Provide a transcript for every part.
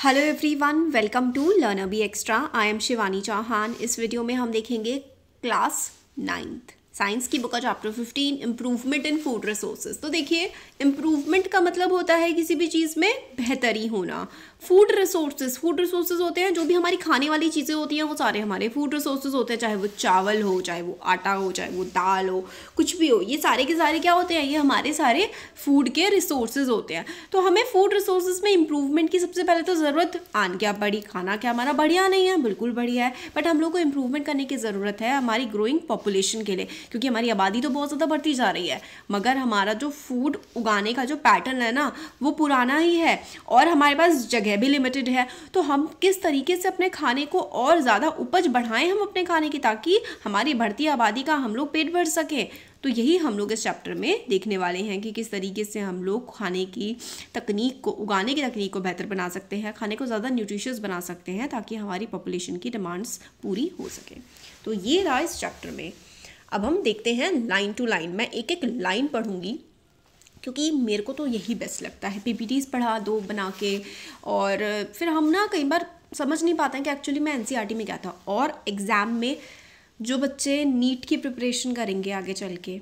Hello everyone, welcome to learner be extra. I am Shivani Chauhan. इस video में हम देखेंगे क्लास 9th साइंस की बुक का chapter 15 improvement in food resources. तो देखिए, इम्प्रूवमेंट का मतलब होता है किसी भी चीज़ में बेहतरी होना। फूड रिसोर्सेज होते हैं, जो भी हमारी खाने वाली चीज़ें होती हैं वो सारे हमारे फूड रिसोर्सेज होते हैं, चाहे वो चावल हो, चाहे वो आटा हो, चाहे वो दाल हो, कुछ भी हो। ये सारे के सारे क्या होते हैं? ये हमारे सारे फूड के रिसोर्सेज होते हैं। तो हमें फूड रिसोर्सेज में इम्प्रूवमेंट की सबसे पहले तो ज़रूरत आन क्या पड़ी। खाना क्या हमारा बढ़िया नहीं है? बिल्कुल बढ़िया है, बट हम लोग को इम्प्रूवमेंट करने की ज़रूरत है हमारी ग्रोइंग पॉपुलेशन के लिए, क्योंकि हमारी आबादी तो बहुत ज़्यादा बढ़ती जा रही है, मगर हमारा जो फूड उगाने का जो पैटर्न है ना, वो पुराना ही है और हमारे पास जगह भी लिमिटेड है। तो हम किस तरीके से अपने खाने को और ज़्यादा उपज बढ़ाएं हम अपने खाने की, ताकि हमारी बढ़ती आबादी का हम लोग पेट भर सकें। तो यही हम लोग इस चैप्टर में देखने वाले हैं कि किस तरीके से हम लोग खाने की तकनीक को, उगाने की तकनीक को बेहतर बना सकते हैं, खाने को ज़्यादा न्यूट्रिशियस बना सकते हैं, ताकि हमारी पॉपुलेशन की डिमांड्स पूरी हो सके। तो ये रहा इस चैप्टर में। अब हम देखते हैं लाइन टू लाइन। मैं एक एक लाइन पढ़ूंगी क्योंकि मेरे को तो यही बेस्ट लगता है। पीपीटीज पढ़ा दो बना के, और फिर हम ना कई बार समझ नहीं पाते हैं कि एक्चुअली में एनसीईआरटी में क्या था। और एग्ज़ाम में जो बच्चे नीट की प्रिपरेशन करेंगे आगे चल के,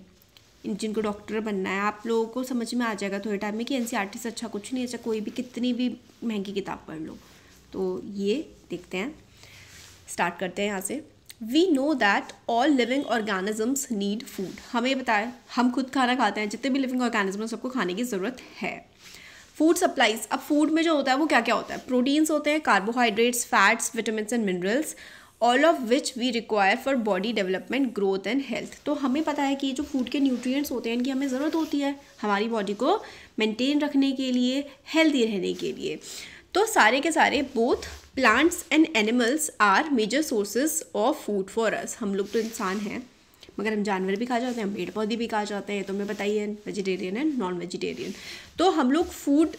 जिनको डॉक्टर बनना है, आप लोगों को समझ में आ जाएगा थोड़े टाइम में कि एनसीईआरटी से अच्छा कुछ नहीं है, चाहे कोई भी कितनी भी महंगी किताब पढ़ लो। तो ये देखते हैं, स्टार्ट करते हैं यहाँ से। We know that all living organisms need food. हमें बताया, हम खुद खाना खाते हैं, जितने भी लिविंग ऑर्गेनिज्म हैं सबको खाने की ज़रूरत है। फूड सप्लाईज, अब फूड में जो होता है वो क्या क्या होता है? प्रोटीन्स होते हैं, carbohydrates, fats, vitamin and minerals, all of which we require for body development, growth and health. तो हमें पता है कि जो फूड के न्यूट्रिएंट्स होते हैं इनकी हमें ज़रूरत होती है हमारी बॉडी को मेंटेन रखने के लिए, हेल्दी रहने के लिए। तो सारे के सारे both plants and animals are major sources of food for us. हम लोग तो इंसान हैं, मगर हम जानवर भी खा जाते हैं, पेड़ पौधे भी खा जाते हैं। तो हमें बताइए, वेजिटेरियन एंड नॉन वेजिटेरियन। तो हम लोग फूड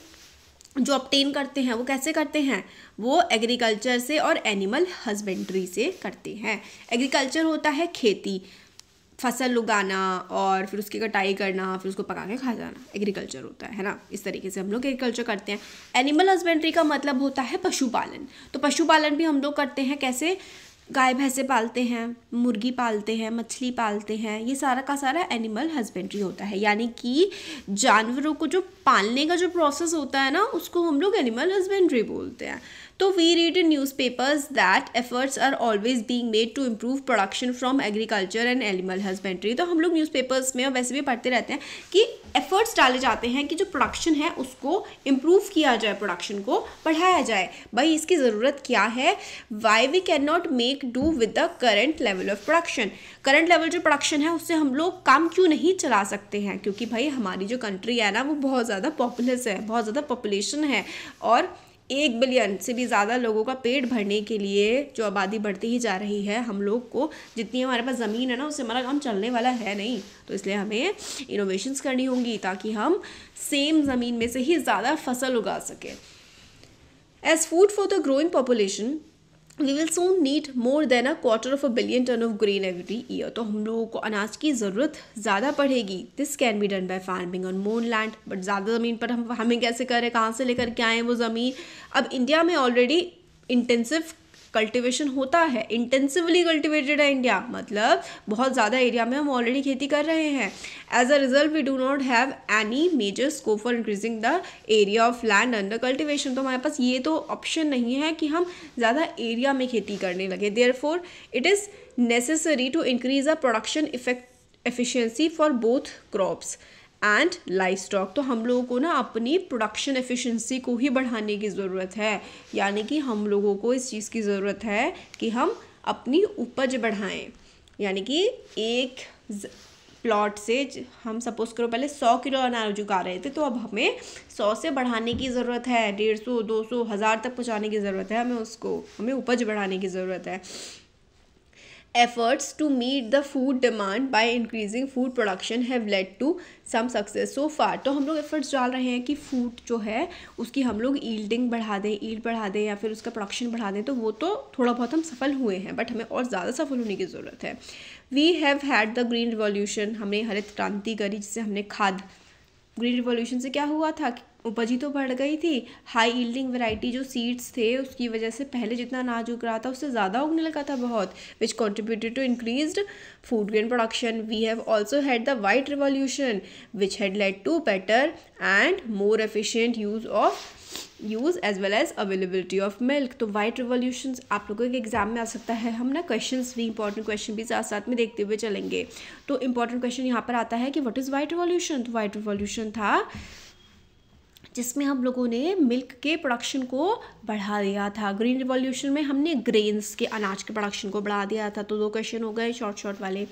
जो ऑब्टेन करते हैं वो कैसे करते हैं? वो एग्रीकल्चर से और एनिमल हस्बेंड्री से करते हैं। एग्रीकल्चर होता है खेती, फसल उगाना और फिर उसकी कटाई करना, फिर उसको पका के खा जाना, एग्रीकल्चर होता है ना। इस तरीके से हम लोग एग्रीकल्चर करते हैं। एनिमल हस्बेंड्री का मतलब होता है पशुपालन। तो पशुपालन भी हम लोग करते हैं। कैसे? गाय भैंसे पालते हैं, मुर्गी पालते हैं, मछली पालते हैं, ये सारा का सारा एनिमल हस्बेंड्री होता है। यानी कि जानवरों को जो पालने का जो प्रोसेस होता है ना, उसको हम लोग एनिमल हस्बेंड्री बोलते हैं। तो we read in newspapers that efforts are always being made to improve production from agriculture and animal husbandry. तो हम लोग न्यूज़पेपर्स में और वैसे भी पढ़ते रहते हैं कि एफर्ट्स डाले जाते हैं कि जो प्रोडक्शन है उसको इम्प्रूव किया जाए, प्रोडक्शन को बढ़ाया जाए। भाई इसकी ज़रूरत क्या है? Why we can not make do with the current level of production. Current level जो प्रोडक्शन है उससे हम लोग काम क्यों नहीं चला सकते हैं? क्योंकि भाई हमारी जो कंट्री है ना, वो बहुत ज़्यादा पॉपुलस है, बहुत ज़्यादा पॉपुलेशन है, और 1 बिलियन से भी ज़्यादा लोगों का पेट भरने के लिए जो आबादी बढ़ती ही जा रही है, हम लोग को जितनी हमारे पास ज़मीन है ना, उससे हमारा काम चलने वाला है नहीं। तो इसलिए हमें इनोवेशंस करनी होंगी ताकि हम सेम ज़मीन में से ही ज़्यादा फसल उगा सकें। As food for the growing population we will soon need more than a quarter of a billion ton of grain every year। तो हम लोगों को अनाज की ज़रूरत ज़्यादा पड़ेगी। This can be done by farming on more land, but ज़्यादा ज़मीन पर हमें कैसे करें, कहाँ से लेकर के आएँ वो ज़मीन? अब इंडिया में ऑलरेडी इंटेंसिव कल्टिवेशन होता है, इंटेंसिवली कल्टिवेटेड है इंडिया, मतलब बहुत ज़्यादा एरिया में हम ऑलरेडी खेती कर रहे हैं। As a result we do not have any major scope for increasing the area of land under cultivation. तो हमारे पास ये तो ऑप्शन नहीं है कि हम ज़्यादा एरिया में खेती करने लगे। Therefore it is necessary to increase the production efficiency for both crops and livestock. तो हम लोगों को ना अपनी प्रोडक्शन एफिशिएंसी को ही बढ़ाने की ज़रूरत है। यानी कि हम लोगों को इस चीज़ की ज़रूरत है कि हम अपनी उपज बढ़ाएं। यानी कि एक प्लॉट से हम सपोज करो पहले 100 किलो अनाज उगा रहे थे, तो अब हमें 100 से बढ़ाने की ज़रूरत है, 150, 200, 1000 तक पहुँचाने की ज़रूरत है हमें उपज बढ़ाने की ज़रूरत है। Efforts to meet the food demand by increasing food production have led to some success so far। तो हम लोग एफर्ट्स डाल रहे हैं कि फूड जो है उसकी हम लोग ईल्ड बढ़ा दें या फिर उसका प्रोडक्शन बढ़ा दें। तो वो तो थोड़ा बहुत हम सफल हुए हैं, बट हमें और ज़्यादा सफल होने की ज़रूरत है। We have had the green revolution, हमने हरित क्रांति करी, जिससे हमने ग्रीन रिवॉल्यूशन से क्या हुआ था? उपज ही तो बढ़ गई थी। हाई यील्डिंग वैरायटी जो सीड्स थे उसकी वजह से पहले जितना अनाज उग रहा था उससे ज़्यादा उगने लगा था बहुत, which contributed to increased food grain production. We have also had the white revolution which had led to better and more efficient use as well as availability of milk. तो वाइट रिवॉल्यूशन आप लोगों के exam में आ सकता है। हम ना questions भी, इंपॉर्टेंट क्वेश्चन भी साथ साथ में देखते हुए चलेंगे। तो इंपॉर्टेंट क्वेश्चन यहाँ पर आता है कि व्हाट इज़ वाइट रिवॉल्यूशन। तो वाइट रिवॉल्यूशन था जिसमें हम लोगों ने मिल्क के प्रोडक्शन को बढ़ा दिया था। ग्रीन रिवॉल्यूशन में हमने ग्रेन्स के, अनाज के प्रोडक्शन को बढ़ा दिया था। तो 2 क्वेश्चन हो गए शॉर्ट वाले।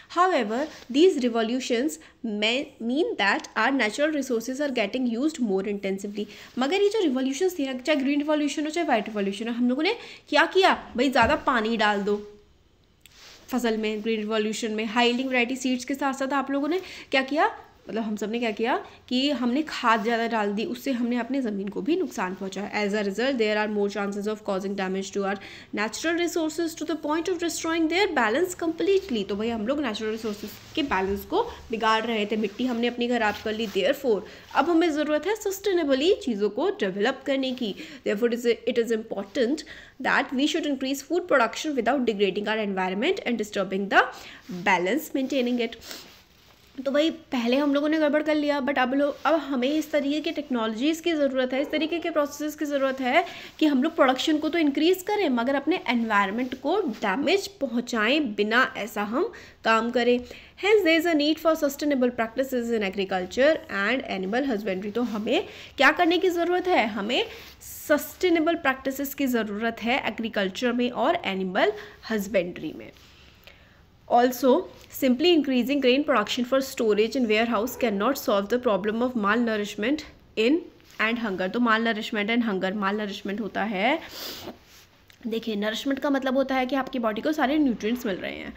However these revolutions mean that our natural resources are getting used more intensively. मगर ये जो रिवॉल्यूशंस थी ना, चाहे ग्रीन रिवॉल्यूशन हो चाहे वाइट रिवॉल्यूशन हो, हम लोगों ने क्या किया भाई, ज़्यादा पानी डाल दो फसल में। ग्रीन रिवॉल्यूशन में हाई यील्डिंग वैरायटी सीड्स के साथ साथ आप लोगों ने क्या किया, मतलब हम सब ने क्या किया कि हमने खाद ज़्यादा डाल दी, उससे हमने अपने ज़मीन को भी नुकसान पहुंचाया। As a result there are more chances of causing damage to our natural resources to the point of destroying their balance completely. तो भाई हम लोग नेचुरल रिसोर्सेज के बैलेंस को बिगाड़ रहे थे, मिट्टी हमने अपनी खराब कर ली। देयरफॉर अब हमें ज़रूरत है सस्टेनेबली चीज़ों को डेवलप करने की। Therefore it is important that we should increase food production without degrading our environment and disturbing the balance maintaining it. तो भाई पहले हम लोगों ने गड़बड़ कर लिया, बट अब हमें इस तरीके की टेक्नोलॉजीज़ की ज़रूरत है, इस तरीके के प्रोसेस की ज़रूरत है कि हम लोग प्रोडक्शन को तो इंक्रीज़ करें मगर अपने एनवायरनमेंट को डैमेज पहुंचाएं बिना ऐसा हम काम करें। Hence there is a need for sustainable practices in agriculture and animal husbandry. तो हमें क्या करने की ज़रूरत है, हमें सस्टेनेबल प्रैक्टिसेस की ज़रूरत है एग्रीकल्चर में और एनिमल हस्बेंड्री में। Also, simply increasing grain production for storage in warehouse cannot solve the problem of malnourishment and hunger. तो malnourishment and hunger, malnourishment होता है, देखिए नरिशमेंट का मतलब होता है कि आपकी बॉडी को सारे न्यूट्रिएंट्स मिल रहे हैं।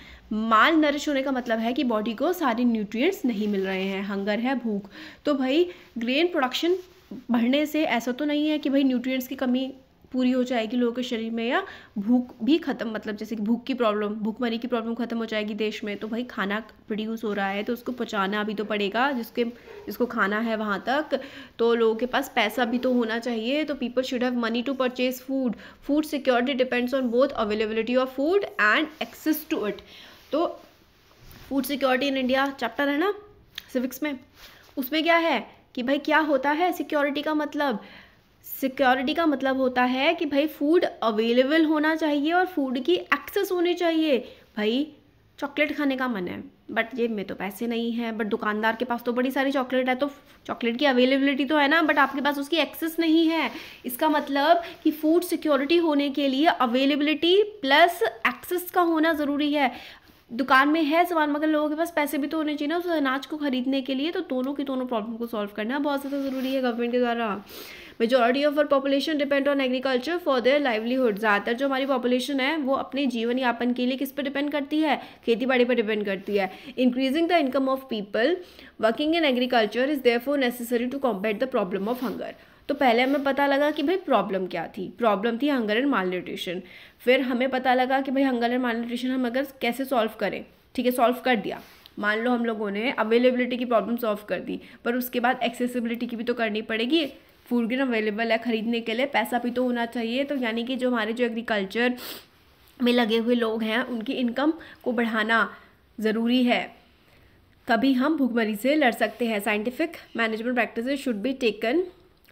माल नरिश होने का मतलब है कि बॉडी को सारे न्यूट्रिएंट्स नहीं मिल रहे हैं, हंगर है, भूख। तो भाई ग्रेन प्रोडक्शन बढ़ने से ऐसा तो नहीं है कि भाई न्यूट्रिएंट्स की कमी पूरी हो जाएगी लोगों के शरीर में या भूख भी खत्म, मतलब जैसे कि भूख की प्रॉब्लम, भूखमरी की प्रॉब्लम खत्म हो जाएगी देश में। तो भाई खाना प्रोड्यूस हो रहा है तो उसको पहुंचाना भी तो पड़ेगा, जिसको खाना है वहाँ तक। तो लोगों के पास पैसा भी तो होना चाहिए। तो people should have money to purchase food. Food security depends on both availability of food and access to it. तो food security in India chapter है ना सिविक्स में, उसमें क्या है कि भाई क्या होता है सिक्योरिटी का मतलब, सिक्योरिटी का मतलब होता है कि भाई फूड अवेलेबल होना चाहिए और फूड की एक्सेस होनी चाहिए। भाई चॉकलेट खाने का मन है बट जेब में तो पैसे नहीं है, बट दुकानदार के पास तो बड़ी सारी चॉकलेट है, तो चॉकलेट की अवेलेबिलिटी तो है ना, बट आपके पास उसकी एक्सेस नहीं है। इसका मतलब कि फूड सिक्योरिटी होने के लिए अवेलेबिलिटी प्लस एक्सेस का होना ज़रूरी है। दुकान में है सामान मगर लोगों के पास पैसे भी तो होने चाहिए ना उस अनाज को खरीदने के लिए। तो दोनों की दोनों प्रॉब्लम को सॉल्व करना बहुत ज़्यादा ज़रूरी है गवर्नमेंट के द्वारा। Majority of our population depend on agriculture for their livelihood. ज़्यादातर जो हमारी पॉपुलेशन है वो अपने जीवन यापन के लिए किस पर डिपेंड करती है, खेती बाड़ी पर डिपेंड करती है। Increasing the income of people working in agriculture is therefore necessary to combat the problem of hunger. तो पहले हमें पता लगा कि भाई प्रॉब्लम क्या थी, प्रॉब्लम थी हंगर एंड माल न्यूट्रिशन। फिर हमें पता लगा कि भाई हंगर एंड माल न्यूट्रिशन हम अगर कैसे सॉल्व करें, ठीक है सॉल्व कर दिया। मान लो हम लोगों ने अवेलेबिलिटी की प्रॉब्लम सॉल्व कर दी, पर उसके बाद एक्सेसिबिलिटी की भी तो करनी पड़ेगी। फूड ग्रेन अवेलेबल है खरीदने के लिए, पैसा भी तो होना चाहिए। तो यानी कि जो हमारे जो एग्रीकल्चर में लगे हुए लोग हैं उनकी इनकम को बढ़ाना ज़रूरी है, तभी हम भूखमरी से लड़ सकते हैं। Scientific management practices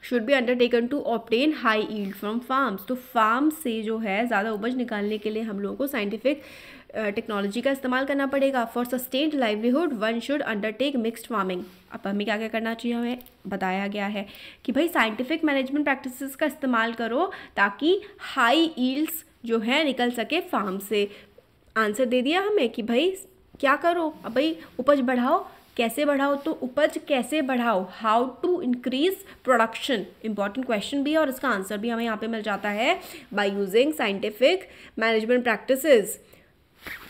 should be undertaken to obtain high yield from farms. तो फार्म से जो है ज़्यादा उपज निकालने के लिए हम लोगों को साइंटिफिक टेक्नोलॉजी का इस्तेमाल करना पड़ेगा। For sustained livelihood one should undertake mixed farming. अब हमें क्या क्या करना चाहिए, हमें बताया गया है कि भाई साइंटिफिक मैनेजमेंट प्रैक्टिसेस का इस्तेमाल करो ताकि हाई यील्ड्स जो है निकल सके फार्म से। आंसर दे दिया हमें कि भाई क्या करो, अब भाई उपज बढ़ाओ, कैसे बढ़ाओ, तो उपज कैसे बढ़ाओ, how to increase production, important question भी है और इसका आंसर भी हमें यहाँ पे मिल जाता है। By using scientific management practices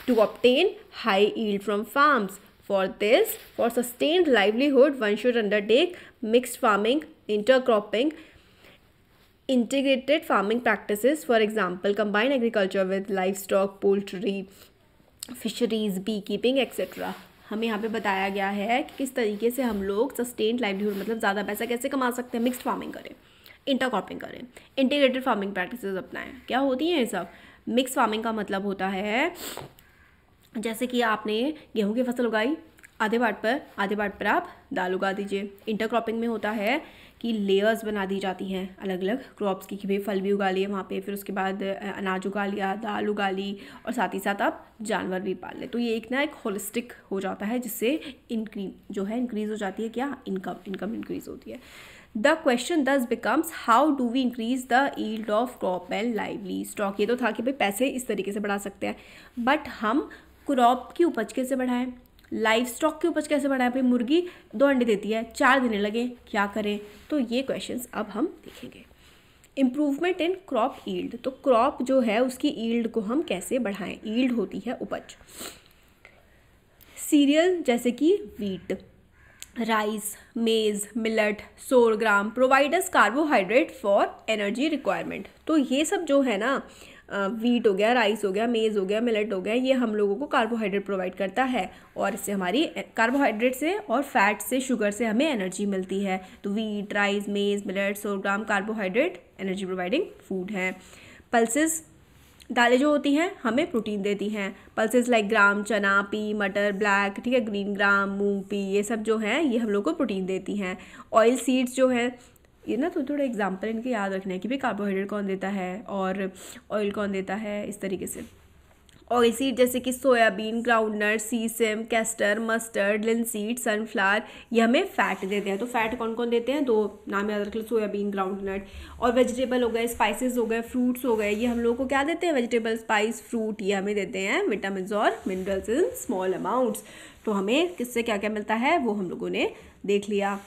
to obtain high yield from farms. For sustained livelihood, one should undertake mixed farming, intercropping, integrated farming practices. For example, combine agriculture with livestock, poultry, fisheries, beekeeping, etc. हमें यहाँ पे बताया गया है कि किस तरीके से हम लोग सस्टेन्ड लाइवलीहुड मतलब ज़्यादा पैसा कैसे कमा सकते हैं। मिक्स्ड फार्मिंग करें, इंटरक्रॉपिंग करें, इंटीग्रेटेड फार्मिंग प्रैक्टिसेस अपनाएं। क्या होती हैं ये सब? मिक्स फार्मिंग का मतलब होता है जैसे कि आपने गेहूं की फसल उगाई, आधे पार्ट पर आप दाल उगा दीजिए। इंटरक्रॉपिंग में होता है कि लेयर्स बना दी जाती हैं अलग अलग क्रॉप्स की, कि भाई फल भी उगा लिए वहाँ पे, फिर उसके बाद अनाज उगा लिया, दाल उगा ली, और साथ ही साथ आप जानवर भी पाल ले। तो ये एक होलिस्टिक हो जाता है, जिससे इंक्रीज़ हो जाती है क्या? इनकम इंक्रीज़ होती है। The question thus becomes how do we increase the yield of crop and livestock. ये तो था कि भाई पैसे इस तरीके से बढ़ा सकते हैं, बट हम क्रॉप की उपज कैसे बढ़ाएं, लाइव स्टॉक की उपज कैसे बढ़ाएं? भाई मुर्गी 2 अंडे देती है, 4 देने लगे, क्या करें? तो ये क्वेश्चंस अब हम देखेंगे। इम्प्रूवमेंट इन क्रॉप यील्ड, तो क्रॉप जो है उसकी यील्ड को हम कैसे बढ़ाएं? यील्ड होती है उपज। सीरियल जैसे कि wheat, rice, maize, millet, sorghum providers carbohydrate for energy requirement. तो ये सब जो है ना, वीट हो गया, राइस हो गया, मेज़ हो गया, मिलेट हो गया, ये हम लोगों को कार्बोहाइड्रेट प्रोवाइड करता है, और इससे हमारी कार्बोहाइड्रेट से और फैट से, शुगर से हमें एनर्जी मिलती है। तो wheat, rice, maize, millet, sorghum carbohydrate energy providing food है। पल्सेस, दालें जो होती हैं हमें प्रोटीन देती हैं। पल्सेस लाइक ग्राम, चना, पी, मटर, ब्लैक, ठीक है, ग्रीन ग्राम, मूंग, पी, ये सब जो हैं ये हम लोग को प्रोटीन देती हैं। ऑयल सीड्स जो है, ये ना थोड़ा एग्जांपल इनके याद रखना है कि भाई कार्बोहाइड्रेट कौन देता है और ऑयल कौन देता है, इस तरीके से। ऑयल सीड जैसे कि सोयाबीन, ग्राउंडनट, सीसम, कैस्टर, मस्टर्ड, लिनसीड, सनफ्लावर, ये हमें फैट देते हैं। तो फैट कौन कौन देते हैं? 2 नाम याद रख लो, सोयाबीन, ग्राउंडनट। और वेजिटेबल हो गए, स्पाइसेस हो गए, फ्रूट्स हो गए, ये हम लोगों को क्या देते हैं? वेजिटेबल, स्पाइस, फ्रूट, ये हमें देते हैं विटामिन और मिनरल्स इन स्मॉल अमाउंट्स। तो हमें किससे क्या क्या मिलता है वो हम लोगों ने देख लिया।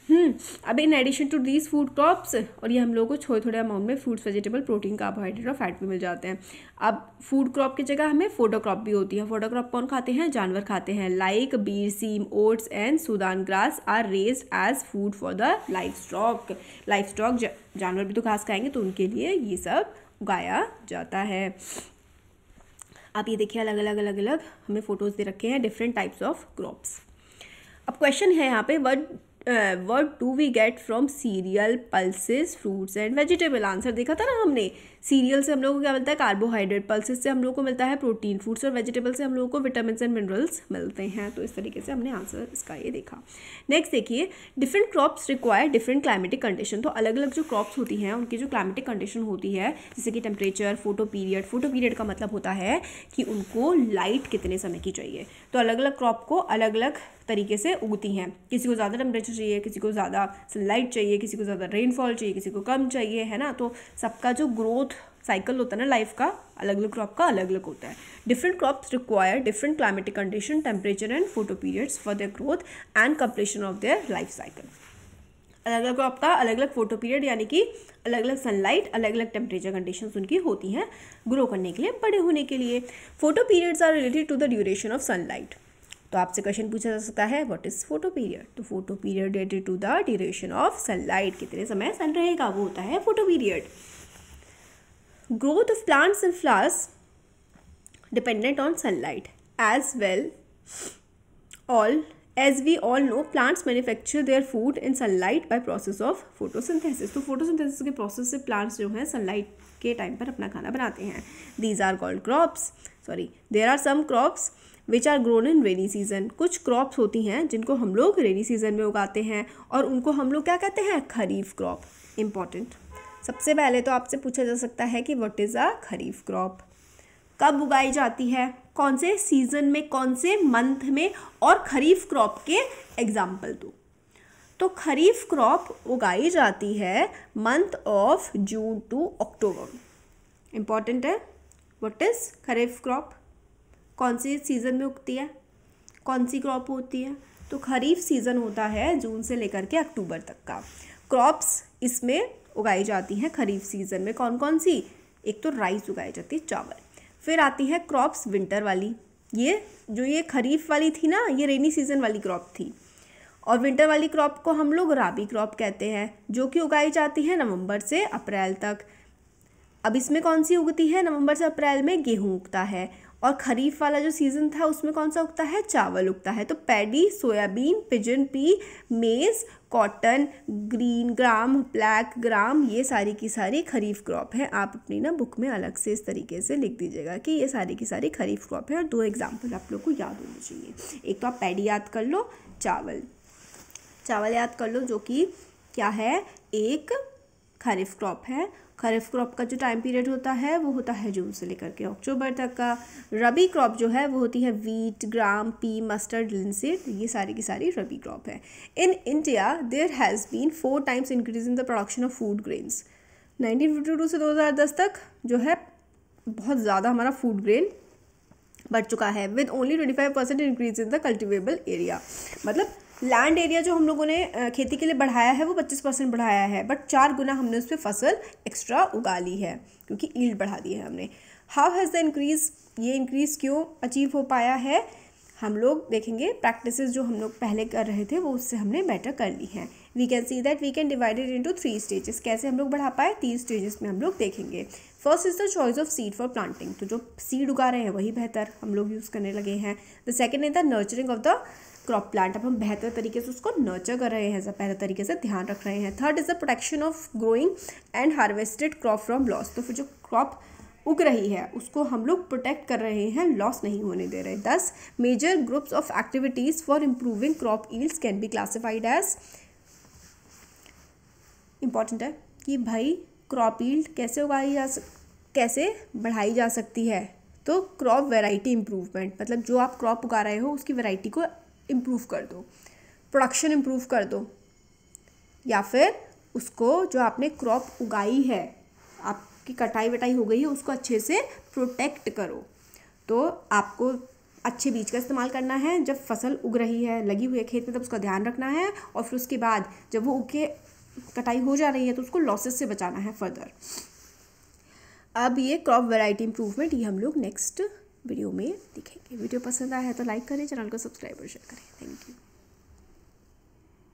अब in addition to these food crops, और ये हम लोगों को थोड़े थोड़े अमाउंट में फ्रूट्स, वेजिटेबल, प्रोटीन, कार्बोहाइड्रेट और फैट भी मिल जाते हैं। अब फूड क्रॉप की जगह हमें फोटो क्रॉप भी होती है। फोटो क्रॉप कौन खाते हैं? जानवर खाते हैं। Like berseem, oats and Sudan grass are raised as food for the livestock. जानवर भी तो घास खाएंगे, तो उनके लिए ये सब उगाया जाता है। अब ये देखिए अलग अलग हमें फोटोज दे रखे हैं डिफरेंट टाइप्स ऑफ क्रॉप्स। अब क्वेश्चन है यहाँ पे, what do we get from cereal, pulses, fruits and vegetable? Answer देखा था ना हमने, सीरियल से हम लोगों को क्या मिलता है? कार्बोहाइड्रेट। पल्सेस से हम लोगों को मिलता है प्रोटीन। फ्रूट्स और वेजिटेबल से हम लोगों को विटामिन एंड मिनरल्स मिलते हैं। तो इस तरीके से हमने आंसर इसका ये देखा। नेक्स्ट देखिए, different crops require different climatic condition. तो अलग अलग जो क्रॉप्स होती हैं उनकी जो क्लाइमेटिक कंडीशन होती है, जैसे कि टेम्परेचर, फोटो पीरियड का मतलब होता है कि उनको लाइट कितने समय की चाहिए। तो अलग अलग क्रॉप को अलग अलग तरीके से उगती हैं। किसी को ज़्यादा टेम्परेचर चाहिए, किसी को ज़्यादा सनलाइट चाहिए, किसी को ज़्यादा रेनफॉल चाहिए, किसी को कम चाहिए, है ना। तो सबका जो ग्रोथ साइकिल होता है ना लाइफ का, अलग अलग क्रॉप का अलग अलग होता है। Different crops require different climatic condition, temperature and photo periods for their growth and completion of their life cycle. अलग अलग क्रॉप का अलग अलग फोटो पीरियड, यानी कि अलग अलग सनलाइट, अलग अलग टेम्परेचर कंडीशंस उनकी होती हैं ग्रो करने के लिए, बड़े होने के लिए। Photoperiods are related to the duration of sunlight. तो आपसे क्वेश्चन पूछा जा सकता है, व्हाट इज फोटो पीरियड? तो photoperiod related to the duration of sunlight, कितने समय सन रहेगा वो होता है photoperiod. Growth of plants and flowers dependent on sunlight as well as we all know, plants manufacture their food in sunlight by process of photosynthesis। तो photosynthesis के process से plants जो हैं sunlight के टाइम पर अपना खाना बनाते हैं। These are called crops. There are some crops which are grown in rainy season। कुछ crops होती हैं जिनको हम लोग rainy season में उगाते हैं, और उनको हम लोग क्या कहते हैं? खरीफ क्रॉप। Important। सबसे पहले तो आपसे पूछा जा सकता है कि what is a kharif crop, कब उगाई जाती है, कौन से सीजन में, कौन से मंथ में, और खरीफ क्रॉप के एग्जाम्पल दो। तो खरीफ क्रॉप उगाई जाती है month of June to October. Important है। What is kharif crop? कौन सी सीजन में उगती है, कौन सी क्रॉप होती है? तो खरीफ सीजन होता है जून से लेकर के अक्टूबर तक का। क्रॉप्स इसमें उगाई जाती हैं खरीफ सीजन में। कौन कौन सी? एक तो राइस उगाई जाती है, चावल। फिर आती है क्रॉप्स विंटर वाली। ये खरीफ वाली थी ना, ये रेनी सीजन वाली क्रॉप थी। और विंटर वाली क्रॉप को हम लोग राबी क्रॉप कहते हैं, जो कि उगाई जाती है नवंबर से अप्रैल तक। अब इसमें कौन सी उगती है? नवंबर से अप्रैल में गेहूं उगता है। और खरीफ वाला जो सीज़न था उसमें कौन सा उगता है, चावल उगता है। तो पैडी, सोयाबीन, पिजन पी, मेज़, cotton, green gram, black gram, ये सारी की सारी खरीफ क्रॉप है। आप अपनी ना बुक में अलग से इस तरीके से लिख दीजिएगा कि ये सारी की सारी खरीफ क्रॉप है, और 2 एग्जाम्पल आप लोग को याद होने चाहिए। एक तो आप पैडी याद कर लो, चावल याद कर लो, जो कि क्या है, एक खरीफ क्रॉप है। खरीफ क्रॉप का जो टाइम पीरियड होता है वो होता है जून से लेकर के अक्टूबर तक का। रबी क्रॉप जो है वो होती है wheat, gram, pea, mustard, linseed, ये सारी की सारी रबी क्रॉप है। In India there has been 4 times increase in the production of food grains. 1952 से 2010 तक जो है बहुत ज़्यादा हमारा फूड ग्रेन बढ़ चुका है, with only 25% increase in the cultivable area. मतलब लैंड एरिया जो हम लोगों ने खेती के लिए बढ़ाया है वो 25% बढ़ाया है, बट 4 गुना हमने उस पर फसल एक्स्ट्रा उगा ली है क्योंकि ईल्ड बढ़ा दी है हमने। हाउ हैज़ द इंक्रीज, ये इंक्रीज क्यों अचीव हो पाया है, हम लोग देखेंगे। प्रैक्टिसेस जो हम लोग पहले कर रहे थे वो उससे हमने बेटर कर ली हैं। We can see that we can divide it into 3 stages. कैसे हम लोग बढ़ा पाए, 3 स्टेजेस में हम लोग देखेंगे। First is the choice of seed for planting, तो जो सीड उगा रहे हैं वही बेहतर हम लोग यूज़ करने लगे हैं। The second is the nurturing of the crop plant, अब हम बेहतर तरीके से उसको नर्चर कर रहे हैं, बेहतर तरीके से ध्यान रख रहे हैं। Third is the protection of growing and harvested crop from loss, तो फिर जो क्रॉप उग रही है उसको हम लोग प्रोटेक्ट कर रहे हैं, लॉस नहीं होने दे रहे। 10 major groups of activities for improving crop yields can be classified as, important है कि भाई क्रॉप यील्ड कैसे बढ़ाई जा सकती है, तो क्रॉप वैरायटी इम्प्रूवमेंट, मतलब जो आप क्रॉप उगा रहे हो उसकी वैरायटी को इम्प्रूव कर दो, प्रोडक्शन इम्प्रूव कर दो, या फिर उसको जो आपने क्रॉप उगाई है, आपकी कटाई वटाई हो गई है, उसको अच्छे से प्रोटेक्ट करो। तो आपको अच्छे बीज का इस्तेमाल करना है, जब फसल उग रही है, लगी हुई है खेत में, तब उसका ध्यान रखना है, और फिर उसके बाद जब वो उग के कटाई हो जा रही है तो उसको लॉसेस से बचाना है फर्दर। अब ये क्रॉप वैरायटी इम्प्रूवमेंट ये हम लोग नेक्स्ट वीडियो में दिखेंगे। वीडियो पसंद आया है तो लाइक करें, चैनल को सब्सक्राइब और शेयर करें। Thank you.